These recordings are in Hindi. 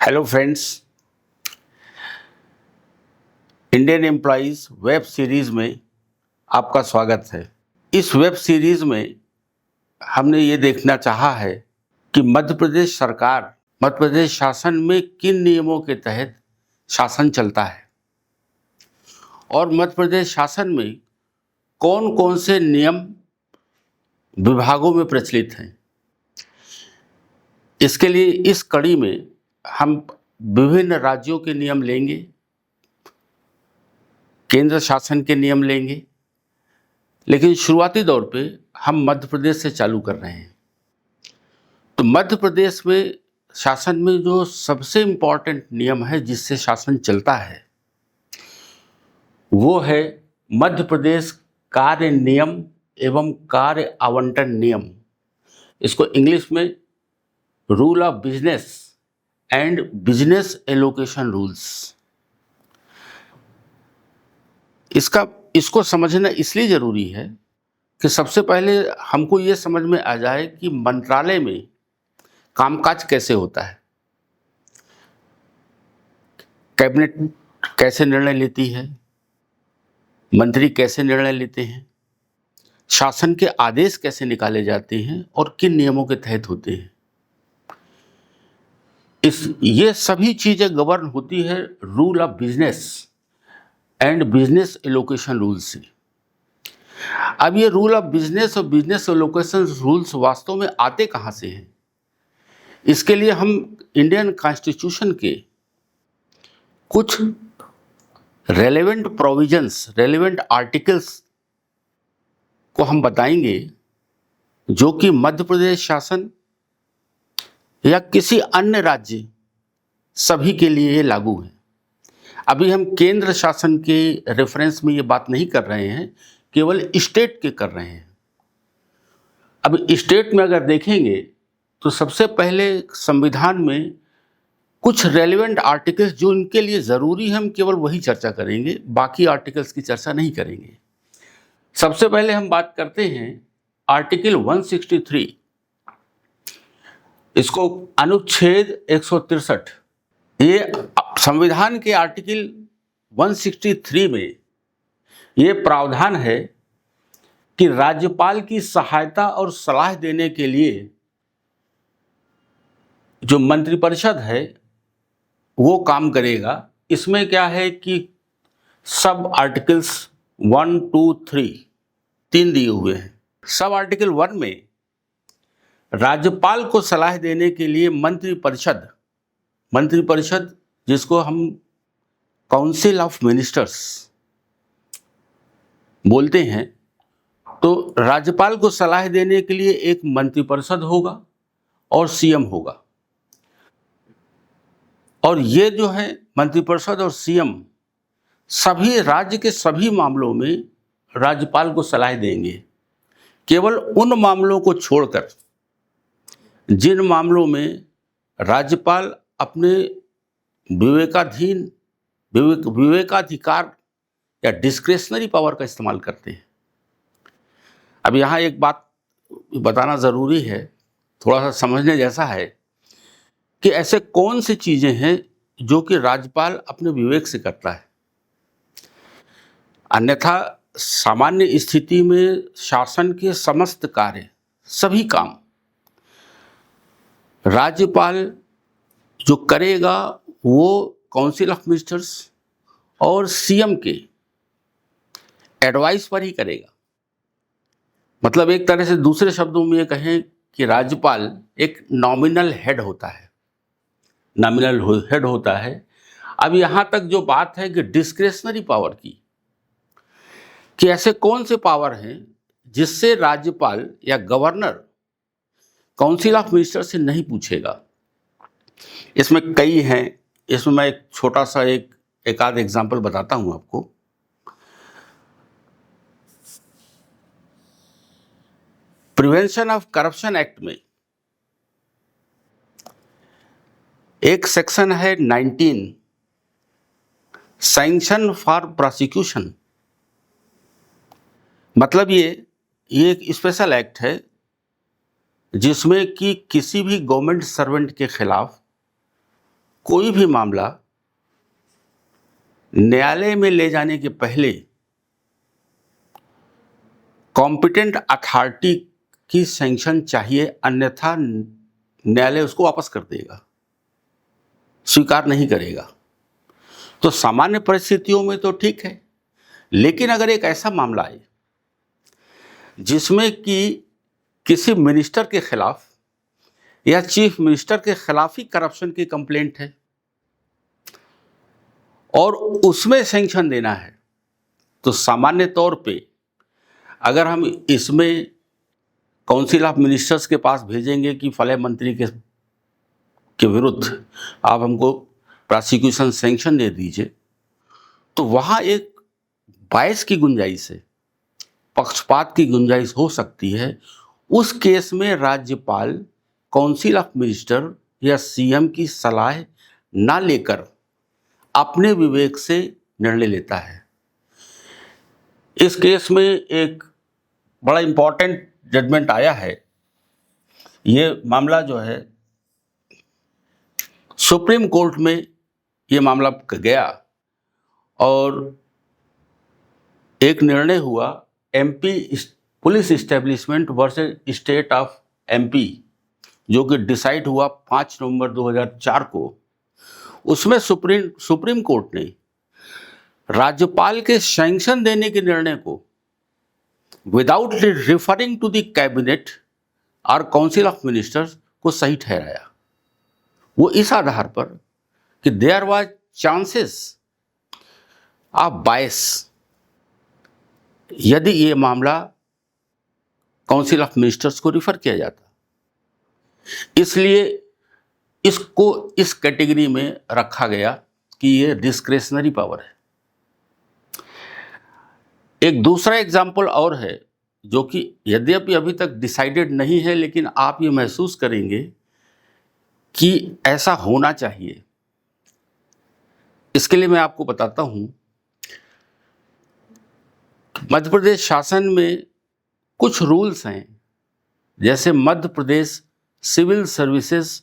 Hello friends, Indian employees web series में आपका स्वागत है। इस वेब सीरीज़ में हमने ये देखना चाहा है कि मध्य प्रदेश सरकार, मध्य प्रदेश शासन में किन नियमों के तहत शासन चलता है और मध्य प्रदेश शासन में कौन कौन से नियम विभागों में प्रचलित हैं। इसके लिए इस कड़ी में हम विभिन्न राज्यों के नियम लेंगे, केंद्र शासन के नियम लेंगे, लेकिन शुरुआती दौर पे हम मध्य प्रदेश से चालू कर रहे हैं। तो मध्य प्रदेश में शासन में जो सबसे इम्पॉर्टेंट नियम है जिससे शासन चलता है वो है मध्य प्रदेश कार्य नियम एवं कार्य आवंटन नियम। इसको इंग्लिश में rule of business and business allocation rules. इसको समझना इसलिए ज़रूरी है कि सबसे पहले हमको ये समझ में आ जाए कि मंत्रालय में कामकाज कैसे होता है, कैबिनेट कैसे निर्णय लेती है, मंत्री कैसे निर्णय लेते हैं, शासन के आदेश कैसे निकाले जाते हैं और किन नियमों के तहत होते हैं। ये सभी चीज़ें गवर्न होती है rule of business and business allocation rules से। अब ये रूल ऑफ बिजनेस और बिजनेस एलोकेशन रूल्स वास्तव में आते कहाँ से हैं? इसके लिए हम इंडियन कॉन्स्टिट्यूशन के कुछ रेलेवेंट प्रोविजंस, रेलेवेंट आर्टिकल्स को हम बताएंगे जो कि मध्य प्रदेश शासन या किसी अन्य राज्य सभी के लिए लागू है। अभी हम केंद्र शासन के रेफरेंस में ये बात नहीं कर रहे हैं, केवल स्टेट के कर रहे हैं। अब स्टेट में अगर देखेंगे तो सबसे पहले संविधान में कुछ रेलेवेंट आर्टिकल्स जो इनके लिए ज़रूरी है हम केवल वही चर्चा करेंगे, बाकी आर्टिकल्स की चर्चा नहीं करेंगे। सबसे पहले हम बात करते हैं आर्टिकल 163, इसको अनुच्छेद 163। ये संविधान के आर्टिकल 163 में ये प्रावधान है कि राज्यपाल की सहायता और सलाह देने के लिए जो मंत्रिपरिषद है वो काम करेगा। इसमें क्या है कि सब आर्टिकल्स 1, 2, 3 तीन दिए हुए हैं। सब आर्टिकल 1 में राज्यपाल को सलाह देने के लिए मंत्रिपरिषद जिसको हम काउंसिल ऑफ मिनिस्टर्स बोलते हैं, तो राज्यपाल को सलाह देने के लिए एक मंत्रिपरिषद होगा और सीएम होगा। और ये जो है मंत्रिपरिषद और सीएम सभी राज्य के सभी मामलों में राज्यपाल को सलाह देंगे, केवल उन मामलों को छोड़कर जिन मामलों में राज्यपाल अपने विवेकाधिकार या डिस्क्रेशनरी पावर का इस्तेमाल करते हैं। अब यहाँ एक बात बताना ज़रूरी है, थोड़ा सा समझने जैसा है कि ऐसे कौन सी चीज़ें हैं जो कि राज्यपाल अपने विवेक से करता है। अन्यथा सामान्य स्थिति में शासन के समस्त कार्य, सभी काम राज्यपाल जो करेगा वो काउंसिल ऑफ मिनिस्टर्स और सीएम के एडवाइस पर ही करेगा। मतलब एक तरह से दूसरे शब्दों में ये कहें कि राज्यपाल एक नॉमिनल हेड होता है। अब यहाँ तक जो बात है कि डिस्क्रेशनरी पावर की, कि ऐसे कौन से पावर हैं जिससे राज्यपाल या गवर्नर काउंसिल ऑफ मिनिस्टर से नहीं पूछेगा। इसमें कई हैं, इसमें मैं एक छोटा सा एक आध एग्जाम्पल बताता हूं आपको। प्रिवेंशन ऑफ करप्शन एक्ट में एक सेक्शन है 19, सैंक्शन फॉर प्रोसिक्यूशन। मतलब ये एक स्पेशल एक्ट है जिसमें कि किसी भी गवर्नमेंट सर्वेंट के खिलाफ कोई भी मामला न्यायालय में ले जाने के पहले कॉम्पिटेंट अथॉरिटी की सैंक्शन चाहिए, अन्यथा न्यायालय उसको वापस कर देगा, स्वीकार नहीं करेगा। तो सामान्य परिस्थितियों में तो ठीक है, लेकिन अगर एक ऐसा मामला आए जिसमें कि किसी मिनिस्टर के खिलाफ या चीफ मिनिस्टर के खिलाफ ही करप्शन की कंप्लेंट है और उसमें सैंक्शन देना है, तो सामान्य तौर पे अगर हम इसमें काउंसिल ऑफ मिनिस्टर्स के पास भेजेंगे कि फलां मंत्री के विरुद्ध आप हमको प्रोसिक्यूशन सैंक्शन दे दीजिए, तो वहाँ एक बायस की गुंजाइश है, पक्षपात की गुंजाइश हो सकती है। उस केस में राज्यपाल काउंसिल ऑफ मिनिस्टर या सीएम की सलाह ना लेकर अपने विवेक से निर्णय लेता है। इस केस में एक बड़ा इंपॉर्टेंट जजमेंट आया है। ये मामला जो है सुप्रीम कोर्ट में ये मामला गया और एक निर्णय हुआ MP police establishment versus state of MP, जो कि डिसाइड हुआ 5 नवंबर 2004 को। उसमें सुप्रीम कोर्ट ने राज्यपाल के सैंक्शन देने के निर्णय को without referring to the cabinet और काउंसिल ऑफ मिनिस्टर्स को सही ठहराया। वो इस आधार पर कि there was chances of bias यदि ये मामला काउंसिल ऑफ मिनिस्टर्स को रिफर किया जाता, इसलिए इसको इस कैटेगरी में रखा गया कि ये डिस्क्रेशनरी पावर है। एक दूसरा एग्जाम्पल और है जो कि यद्यपि अभी तक डिसाइडेड नहीं है, लेकिन आप ये महसूस करेंगे कि ऐसा होना चाहिए। इसके लिए मैं आपको बताता हूं, मध्य प्रदेश शासन में कुछ रूल्स हैं, जैसे Madhya Pradesh civil services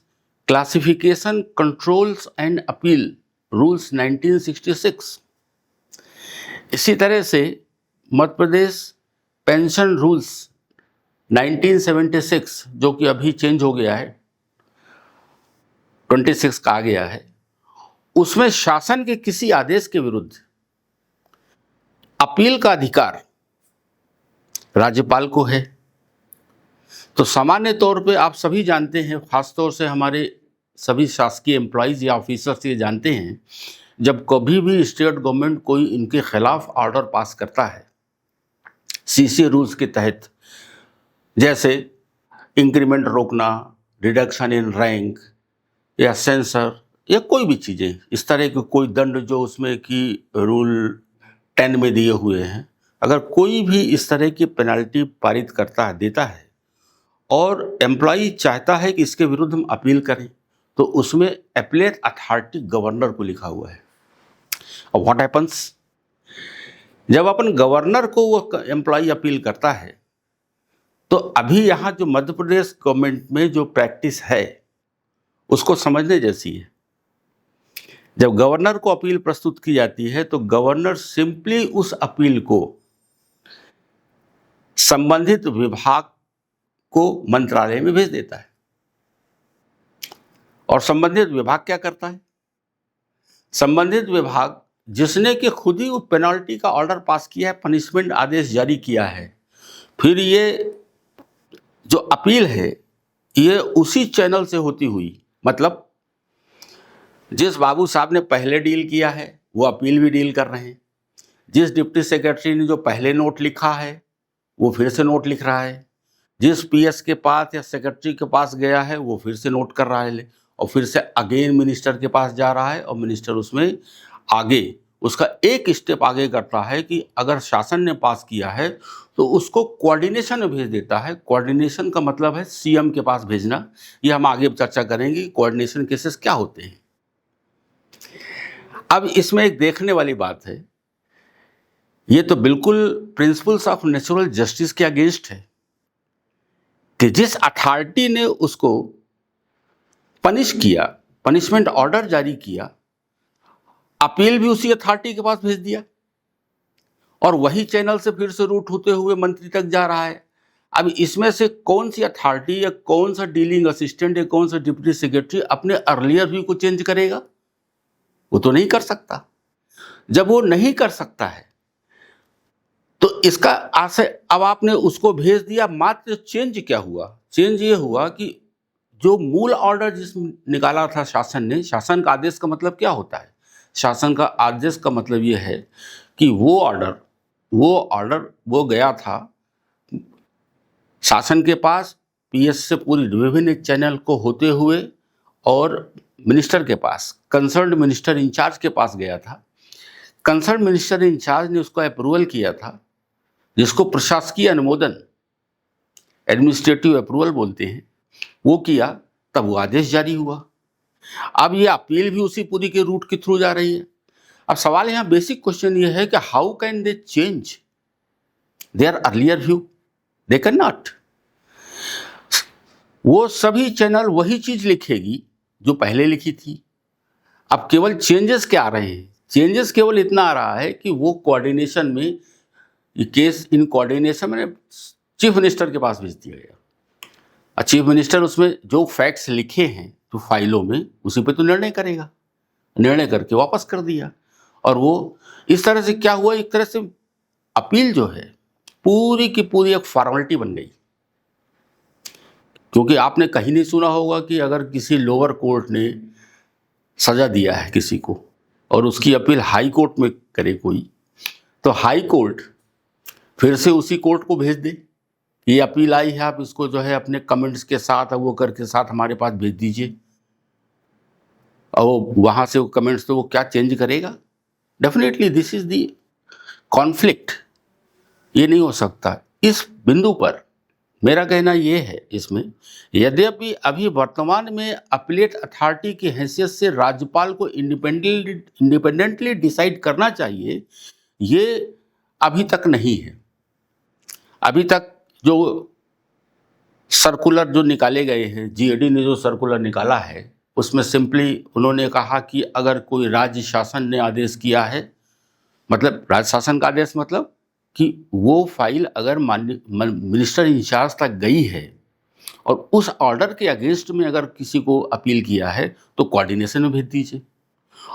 classification controls and appeal rules 1966। इसी तरह से मध्य प्रदेश पेंशन रूल्स 1976, जो कि अभी चेंज हो गया है, 26 का आ गया है, उसमें शासन के किसी आदेश के विरुद्ध अपील का अधिकार राज्यपाल को है। तो सामान्य तौर पे आप सभी जानते हैं, खासतौर से हमारे सभी शासकीय एम्प्लॉइज या ऑफिसर्स ये जानते हैं, जब कभी भी स्टेट गवर्नमेंट कोई इनके खिलाफ ऑर्डर पास करता है सीसी रूल्स के तहत, जैसे इंक्रीमेंट रोकना, रिडक्शन इन रैंक या सेंसर या कोई भी चीज़ें, इस तरह के कोई दंड जो उसमें कि रूल 10 में दिए हुए हैं, अगर कोई भी इस तरह की पेनल्टी पारित करता है, देता है, और एम्प्लॉई चाहता है कि इसके विरुद्ध हम अपील करें, तो उसमें अपीलेट अथॉरिटी गवर्नर को लिखा हुआ है। और व्हाट हैपन्स, जब अपन गवर्नर को वो एम्प्लॉई अपील करता है, तो अभी यहाँ जो मध्य प्रदेश गवर्नमेंट में जो प्रैक्टिस है उसको समझने जैसी है। जब गवर्नर को अपील प्रस्तुत की जाती है तो गवर्नर सिंपली उस अपील को संबंधित विभाग को मंत्रालय में भेज देता है, और संबंधित विभाग क्या करता है? संबंधित विभाग जिसने कि खुद ही उस पेनल्टी का ऑर्डर पास किया है, पनिशमेंट आदेश जारी किया है, फिर ये जो अपील है ये उसी चैनल से होती हुई, मतलब जिस बाबू साहब ने पहले डील किया है वो अपील भी डील कर रहे हैं, जिस डिप्टी सेक्रेटरी ने जो पहले नोट लिखा है वो फिर से नोट लिख रहा है, जिस पीएस के पास या सेक्रेटरी के पास गया है वो फिर से नोट कर रहा है, और फिर से अगेन मिनिस्टर के पास जा रहा है, और मिनिस्टर उसमें आगे उसका एक स्टेप आगे करता है कि अगर शासन ने पास किया है तो उसको कोऑर्डिनेशन में भेज देता है। कोऑर्डिनेशन का मतलब है सीएम के पास भेजना। ये हम आगे चर्चा करेंगे कोऑर्डिनेशन केसेस क्या होते हैं। अब इसमें एक देखने वाली बात है, ये तो बिल्कुल प्रिंसिपल्स ऑफ नेचुरल जस्टिस के अगेंस्ट है कि जिस अथॉरिटी ने उसको पनिश किया पनिशमेंट ऑर्डर जारी किया, अपील भी उसी अथॉरिटी के पास भेज दिया और वही चैनल से फिर से रूट होते हुए मंत्री तक जा रहा है। अब इसमें से कौन सी अथॉरिटी या कौन सा डीलिंग असिस्टेंट या कौन सा डिप्टी सेक्रेटरी अपने अर्लियर व्यू को चेंज करेगा? वो तो नहीं कर सकता। जब वो नहीं कर सकता है तो इसका आशय, अब आपने उसको भेज दिया, मात्र चेंज क्या हुआ? चेंज ये हुआ कि जो मूल ऑर्डर जिस निकाला था शासन ने, शासन का आदेश का मतलब क्या होता है? शासन का आदेश का मतलब ये है कि वो ऑर्डर वो गया था शासन के पास, पीएस से पूरी विभिन्न चैनल को होते हुए और मिनिस्टर के पास, कंसर्न्ड मिनिस्टर इंचार्ज के पास गया था। कंसर्न मिनिस्टर इंचार्ज ने उसको अप्रूवल किया था, जिसको प्रशासकीय अनुमोदन, एडमिनिस्ट्रेटिव अप्रूवल बोलते हैं, वो किया, तब वो आदेश जारी हुआ। अब ये अपील भी उसी पूरी के रूट के थ्रू जा रही है। अब सवाल यहाँ बेसिक क्वेश्चन ये है कि how can they change their earlier view? They can not. वो सभी चैनल वही चीज लिखेगी जो पहले लिखी थी। अब केवल चेंजेस क्या आ रहे हैं? चेंजेस केवल इतना आ रहा है कि वो कोऑर्डिनेशन में, ये केस इन कोऑर्डिनेशन में चीफ मिनिस्टर के पास भेज दिया गया। और चीफ मिनिस्टर उसमें जो फैक्ट्स लिखे हैं जो फाइलों में, उसी पे तो निर्णय करेगा। निर्णय करके वापस कर दिया। और वो इस तरह से क्या हुआ, एक तरह से अपील जो है पूरी की पूरी एक फॉर्मेलिटी बन गई। क्योंकि आपने कहीं नहीं सुना होगा कि अगर किसी लोअर कोर्ट ने सजा दिया है किसी को और उसकी अपील हाई कोर्ट में करे कोई, तो हाई कोर्ट फिर से उसी कोर्ट को भेज दे, ये अपील आई है, आप इसको जो है अपने कमेंट्स के साथ वो करके साथ हमारे पास भेज दीजिए। और वहाँ से वो कमेंट्स तो वो क्या चेंज करेगा? Definitely this is the conflict. ये नहीं हो सकता। इस बिंदु पर मेरा कहना ये है, इसमें यद्यपि अभी वर्तमान में अपीलेट अथॉरिटी की हैसियत से राज्यपाल को इंडिपेंडेंटली डिसाइड करना चाहिए, ये अभी तक नहीं है। अभी तक जो सर्कुलर जो निकाले गए हैं, जीएडी ने जो सर्कुलर निकाला है, उसमें सिंपली उन्होंने कहा कि अगर कोई राज्य शासन ने आदेश किया है, मतलब राज्य शासन का आदेश मतलब कि वो फाइल अगर मिनिस्टर इंचार्ज तक गई है और उस ऑर्डर के अगेंस्ट में अगर किसी को अपील किया है तो कोऑर्डिनेशन में भेज दीजिए।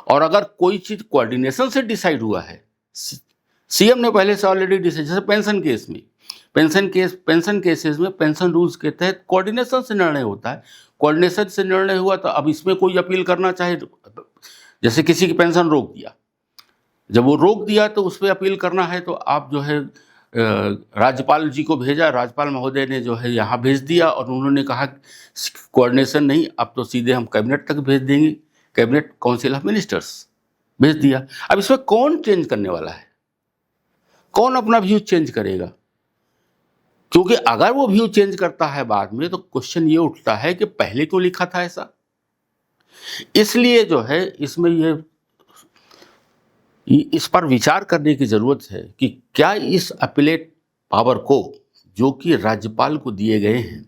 और अगर कोई चीज़ कोऑर्डिनेशन से डिसाइड हुआ है, सीएम ने पहले से ऑलरेडी डिसाइड, जैसे पेंशन केस में, पेंशन केसेस में पेंशन रूल्स के तहत कोऑर्डिनेशन से निर्णय होता है। कोऑर्डिनेशन से निर्णय हुआ तो अब इसमें कोई अपील करना चाहे, जैसे किसी की पेंशन रोक दिया, जब वो रोक दिया तो उस पर अपील करना है तो आप जो है राज्यपाल जी को भेजा, राज्यपाल महोदय ने जो है यहाँ भेज दिया और उन्होंने कहा कोऑर्डिनेशन नहीं, अब तो सीधे हम कैबिनेट तक भेज देंगे, कैबिनेट काउंसिल ऑफ मिनिस्टर्स भेज दिया। अब इसमें कौन चेंज करने वाला है? कौन अपना व्यू चेंज करेगा? क्योंकि अगर वो व्यू चेंज करता है बाद में तो क्वेश्चन ये उठता है कि पहले क्यों लिखा था ऐसा। इसलिए जो है इसमें इस पर विचार करने की जरूरत है कि क्या इस अपीलेट पावर को जो कि राज्यपाल को दिए गए हैं,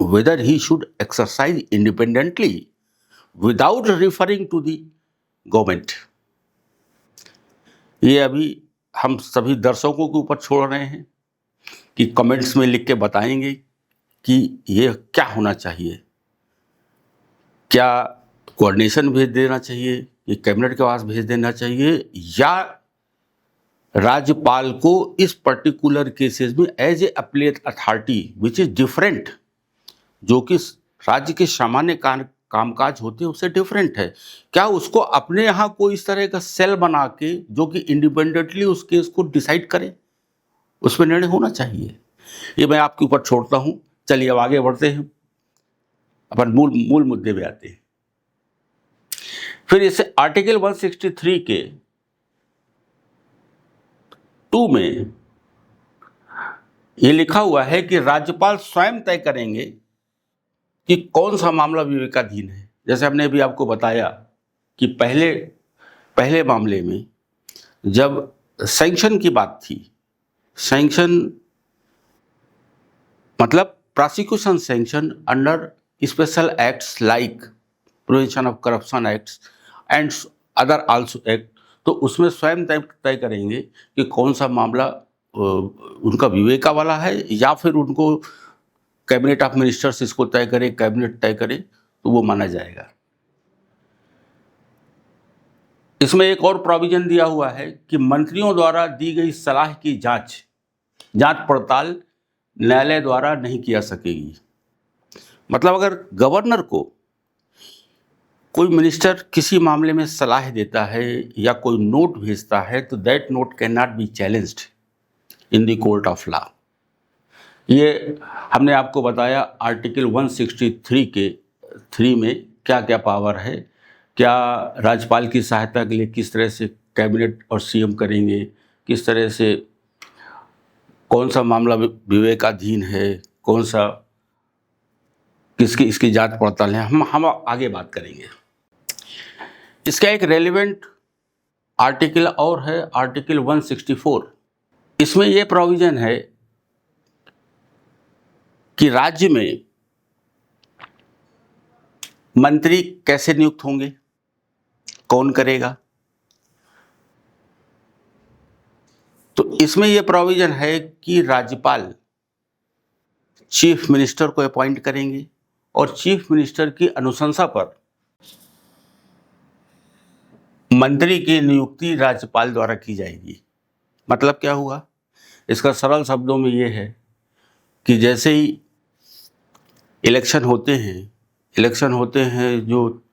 whether he should exercise independently without referring to the government. ये अभी हम सभी दर्शकों के ऊपर छोड़ रहे हैं कि कमेंट्स में लिख के बताएंगे कि ये क्या होना चाहिए। क्या कोऑर्डिनेशन भेज देना चाहिए, ये कैबिनेट के पास भेज देना चाहिए, या राज्यपाल को इस पर्टिकुलर केसेस में as a appellate authority which is different, जो कि राज्य के सामान्य कामकाज होते हैं उससे डिफरेंट है, क्या उसको अपने यहाँ कोई इस तरह का सेल बना के जो कि इंडिपेंडेंटली उस केस को डिसाइड करे, उसमें निर्णय होना चाहिए। ये मैं आपके ऊपर छोड़ता हूँ। चलिए अब आगे बढ़ते हैं, अपन मूल मुद्दे पे आते हैं। फिर इसे आर्टिकल 163 के 2 में ये लिखा हुआ है कि राज्यपाल स्वयं तय करेंगे कि कौन सा मामला विवेकाधीन है। जैसे हमने अभी आपको बताया कि पहले मामले में जब सैंक्शन की बात थी, सैंक्शन मतलब prosecution sanction under special acts like prevention of corruption acts and other also act, तो उसमें स्वयं तय करेंगे कि कौन सा मामला उनका विवेका वाला है या फिर उनको कैबिनेट ऑफ मिनिस्टर्स इसको तय करे, कैबिनेट तय करे, तो वो माना जाएगा। इसमें एक और प्रोविजन दिया हुआ है कि मंत्रियों द्वारा दी गई सलाह की जांच पड़ताल न्यायालय द्वारा नहीं किया सकेगी। मतलब अगर गवर्नर को कोई मिनिस्टर किसी मामले में सलाह देता है या कोई नोट भेजता है तो that note can not be challenged in the court of law. ये हमने आपको बताया आर्टिकल 163 के 3 में क्या क्या पावर है, क्या राज्यपाल की सहायता के लिए किस तरह से कैबिनेट और सीएम करेंगे, किस तरह से कौन सा मामला विवेकाधीन है, कौन सा किसकी इसकी जांच पड़ताल है, हम आगे बात करेंगे। इसका एक रेलिवेंट आर्टिकल और है आर्टिकल 164। इसमें यह प्रोविजन है कि राज्य में मंत्री कैसे नियुक्त होंगे, कौन करेगा। तो इसमें यह प्रोविजन है कि राज्यपाल चीफ मिनिस्टर को अपॉइंट करेंगे और चीफ मिनिस्टर की अनुशंसा पर मंत्री की नियुक्ति राज्यपाल द्वारा की जाएगी। मतलब क्या हुआ, इसका सरल शब्दों में यह है कि जैसे ही इलेक्शन होते हैं जो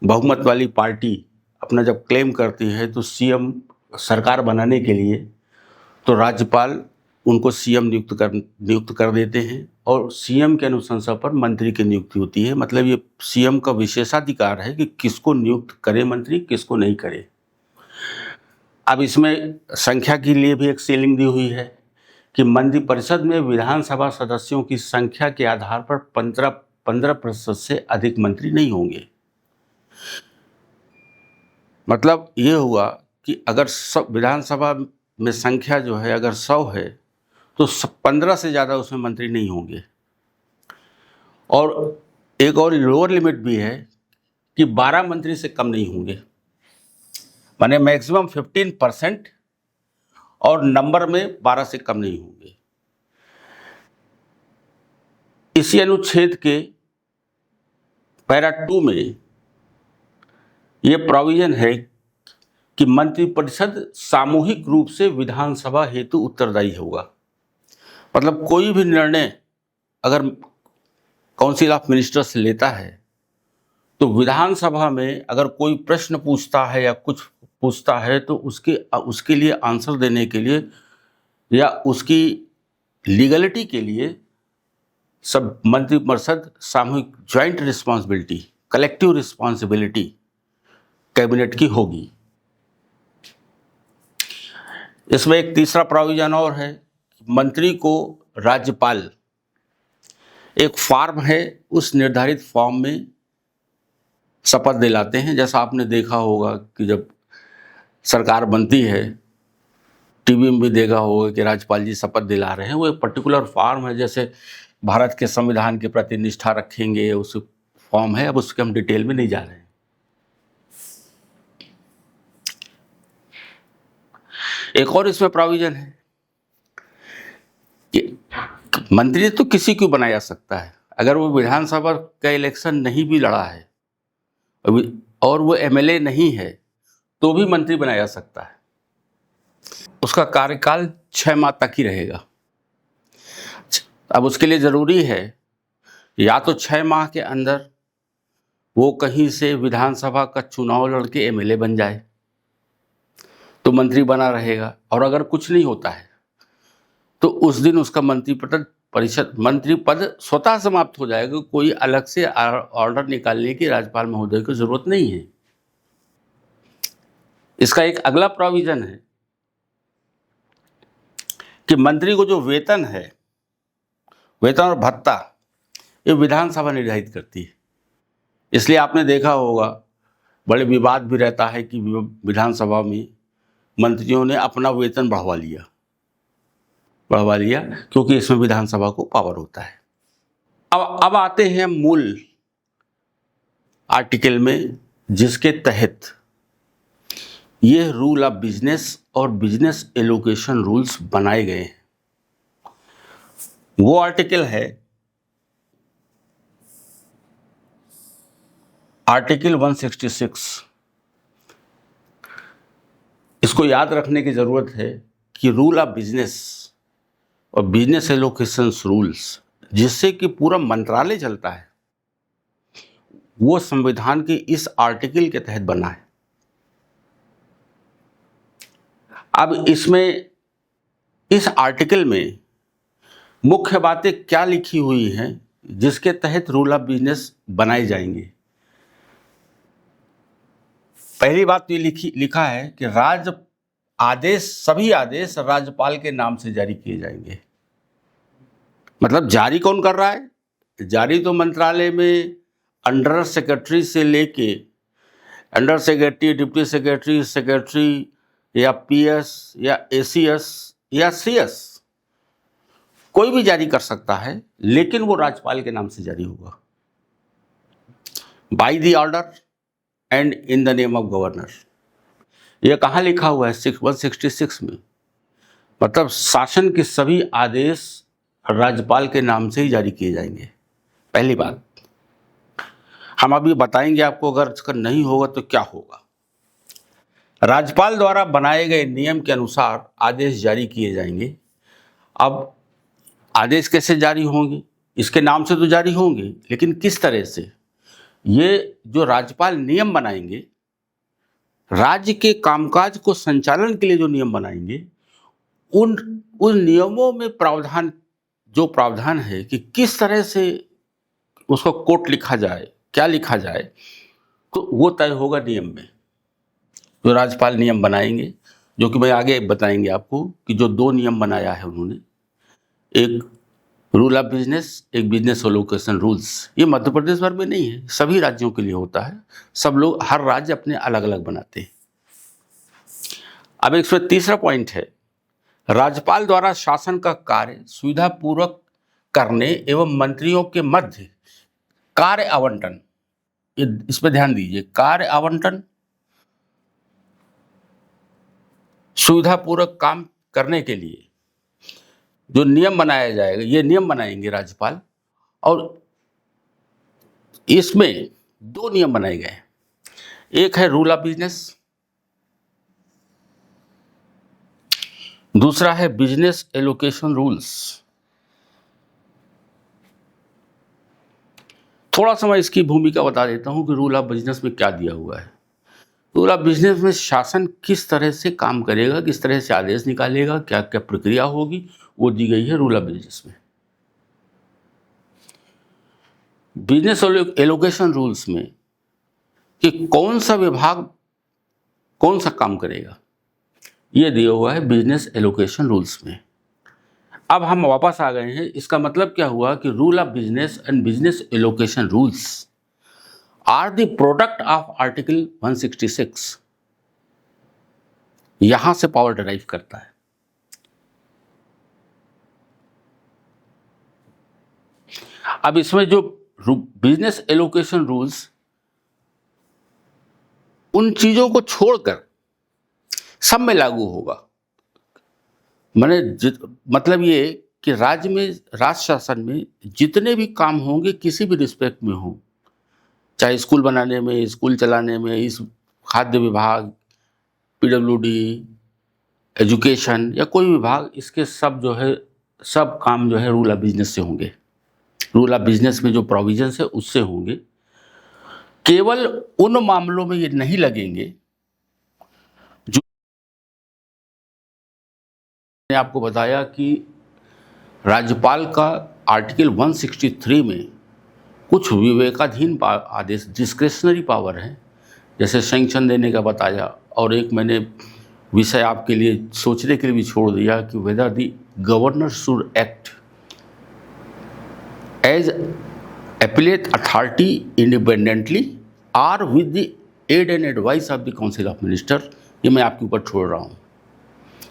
बहुमत वाली पार्टी अपना जब क्लेम करती है तो सीएम सरकार बनाने के लिए तो राज्यपाल उनको सीएम नियुक्त कर देते हैं और सीएम के अनुशंसा पर मंत्री की नियुक्ति होती है। मतलब ये सीएम का विशेषाधिकार है कि किसको नियुक्त करे मंत्री, किसको नहीं करे। अब इसमें संख्या के लिए भी एक सीलिंग दी हुई है कि मंत्रिपरिषद में विधानसभा सदस्यों की संख्या के आधार पर 15% से अधिक मंत्री नहीं होंगे। मतलब ये हुआ कि अगर विधानसभा में संख्या जो है अगर 100 है तो 15 से ज़्यादा उसमें मंत्री नहीं होंगे। और एक और लोअर लिमिट भी है कि 12 मंत्री से कम नहीं होंगे, माने मैक्सिमम 15% और नंबर में 12 से कम नहीं होंगे। इसी अनुच्छेद के पैरा 2 में यह प्रोविजन है कि मंत्रिपरिषद सामूहिक रूप से विधानसभा हेतु उत्तरदायी होगा। मतलब कोई भी निर्णय अगर काउंसिल ऑफ मिनिस्टर्स लेता है तो विधानसभा में अगर कोई प्रश्न पूछता है या कुछ पूछता है तो उसके लिए आंसर देने के लिए या उसकी लीगलिटी के लिए सब मंत्रिपरिषद सामूहिक joint responsibility, collective responsibility cabinet की होगी। इसमें एक तीसरा प्रोविजन और है, मंत्री को राज्यपाल एक फॉर्म है उस निर्धारित फॉर्म में शपथ दिलाते हैं। जैसा आपने देखा होगा कि जब सरकार बनती है टीवी में भी देखा होगा कि राज्यपाल जी शपथ दिला रहे हैं, वो एक पर्टिकुलर फॉर्म है। जैसे भारत के संविधान के प्रति निष्ठा रखेंगे उस फॉर्म है। अब उसके हम डिटेल में नहीं जा रहे हैं। एक और इसमें प्रोविजन है कि मंत्री तो किसी को बनाया जा सकता है, अगर वो विधानसभा का इलेक्शन नहीं भी लड़ा है और वो एमएलए नहीं है तो भी मंत्री बनाया जा सकता है। उसका कार्यकाल 6 माह तक ही रहेगा। अब उसके लिए ज़रूरी है या तो 6 माह के अंदर वो कहीं से विधानसभा का चुनाव लड़के एमएलए बन जाए तो मंत्री बना रहेगा, और अगर कुछ नहीं होता है तो उस दिन उसका मंत्री पद स्वतः समाप्त हो जाएगा। कोई अलग से ऑर्डर निकालने की राज्यपाल महोदय की जरूरत नहीं है। इसका एक अगला प्रोविजन है कि मंत्री को जो वेतन है, वेतन और भत्ता, ये विधानसभा निर्धारित करती है। इसलिए आपने देखा होगा बड़े विवाद भी रहता है कि विधानसभा में मंत्रियों ने अपना वेतन बढ़वा लिया क्योंकि इसमें विधानसभा को पावर होता है। अब आते हैं मूल आर्टिकल में जिसके तहत ये रूल ऑफ बिजनेस और बिजनेस एलोकेशन रूल्स बनाए गए हैं, वो आर्टिकल है आर्टिकल 166। इसको याद रखने की ज़रूरत है कि रूल ऑफ बिजनेस और बिजनेस एलोकेशन रूल्स, जिससे कि पूरा मंत्रालय चलता है, वो संविधान के इस आर्टिकल के तहत बना है। अब इसमें इस आर्टिकल में मुख्य बातें क्या लिखी हुई हैं जिसके तहत रूल ऑफ बिजनेस बनाए जाएंगे। पहली बात तो ये लिखा है कि सभी आदेश राज्यपाल के नाम से जारी किए जाएंगे। मतलब जारी कौन कर रहा है? जारी तो मंत्रालय में अंडर सेक्रेटरी से लेके under secretary, deputy secretary, secretary या पीएस या एसीएस या सीएस कोई भी जारी कर सकता है, लेकिन वो राज्यपाल के नाम से जारी होगा। By the order and in the name of governor. ये कहाँ लिखा हुआ है? 166 में। मतलब शासन के सभी आदेश राज्यपाल के नाम से ही जारी किए जाएंगे। पहली बात हम अभी बताएंगे आपको, अगर इसका नहीं होगा तो क्या होगा। राज्यपाल द्वारा बनाए गए नियम के अनुसार आदेश जारी किए जाएंगे। अब आदेश कैसे जारी होंगे? इसके नाम से तो जारी होंगे, लेकिन किस तरह से? ये जो राज्यपाल नियम बनाएंगे, राज्य के कामकाज को संचालन के लिए जो नियम बनाएंगे, उन नियमों में प्रावधान है कि किस तरह से उसको कोट लिखा जाए, क्या लिखा जाए, तो वो तय होगा नियम में। जो राज्यपाल नियम बनाएंगे, जो कि मैं आगे बताएंगे आपको कि जो 2 नियम बनाया है उन्होंने, एक रूल ऑफ बिजनेस, एक बिजनेस एलोकेशन रूल्स। ये मध्य प्रदेश भर में नहीं है, सभी राज्यों के लिए होता है। सब लोग, हर राज्य अपने अलग अलग बनाते हैं। अब इसमें तीसरा पॉइंट है, राज्यपाल द्वारा शासन का कार्य सुविधापूर्वक करने एवं मंत्रियों के मध्य कार्य आवंटन, इस पर ध्यान दीजिए, कार्य आवंटन सुविधापूर्वक काम करने के लिए जो नियम बनाया जाएगा, ये नियम बनाएंगे राज्यपाल। और इसमें 2 नियम बनाए गए हैं। एक है रूल ऑफ बिजनेस, दूसरा है बिजनेस एलोकेशन रूल्स। थोड़ा सा मैं इसकी भूमिका बता देता हूं कि रूल ऑफ बिजनेस में क्या दिया हुआ है। रूल ऑफ बिजनेस में शासन किस तरह से काम करेगा, किस तरह से आदेश निकालेगा, क्या क्या प्रक्रिया होगी, वो दी गई है रूल ऑफ बिजनेस में। बिजनेस एलोकेशन रूल्स में कि कौन सा विभाग कौन सा काम करेगा, ये दिया हुआ है बिजनेस एलोकेशन रूल्स में। अब हम वापस आ गए हैं। इसका मतलब क्या हुआ कि rule of business and business allocation rules are the product of article 166। यहां से पावर डिराइव करता है। अब इसमें जो बिजनेस एलोकेशन रूल्स, उन चीजों को छोड़कर सब में लागू होगा। मतलब ये कि राज्य शासन में जितने भी काम होंगे, किसी भी रिस्पेक्ट में हो, चाहे स्कूल बनाने में, स्कूल चलाने में, इस खाद्य विभाग, पीडब्ल्यूडी, एजुकेशन या कोई विभाग, इसके सब काम जो है रूल ऑफ बिजनेस से होंगे। रूल ऑफ बिजनेस में जो प्रोविजंस है उससे होंगे। केवल उन मामलों में ये नहीं लगेंगे जो मैंने आपको बताया कि राज्यपाल का आर्टिकल 163 में कुछ विवेकाधीन आदेश, डिस्क्रिशनरी पावर है, जैसे सैंक्शन देने का बताया, और एक मैंने विषय आपके लिए सोचने के लिए भी छोड़ दिया कि whether the governor should act as appellate authority independently or with the aid and advice of the council of minister। ये मैं आपके ऊपर छोड़ रहा हूँ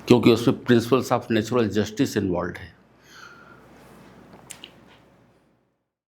क्योंकि उसमें principles of natural justice involve है।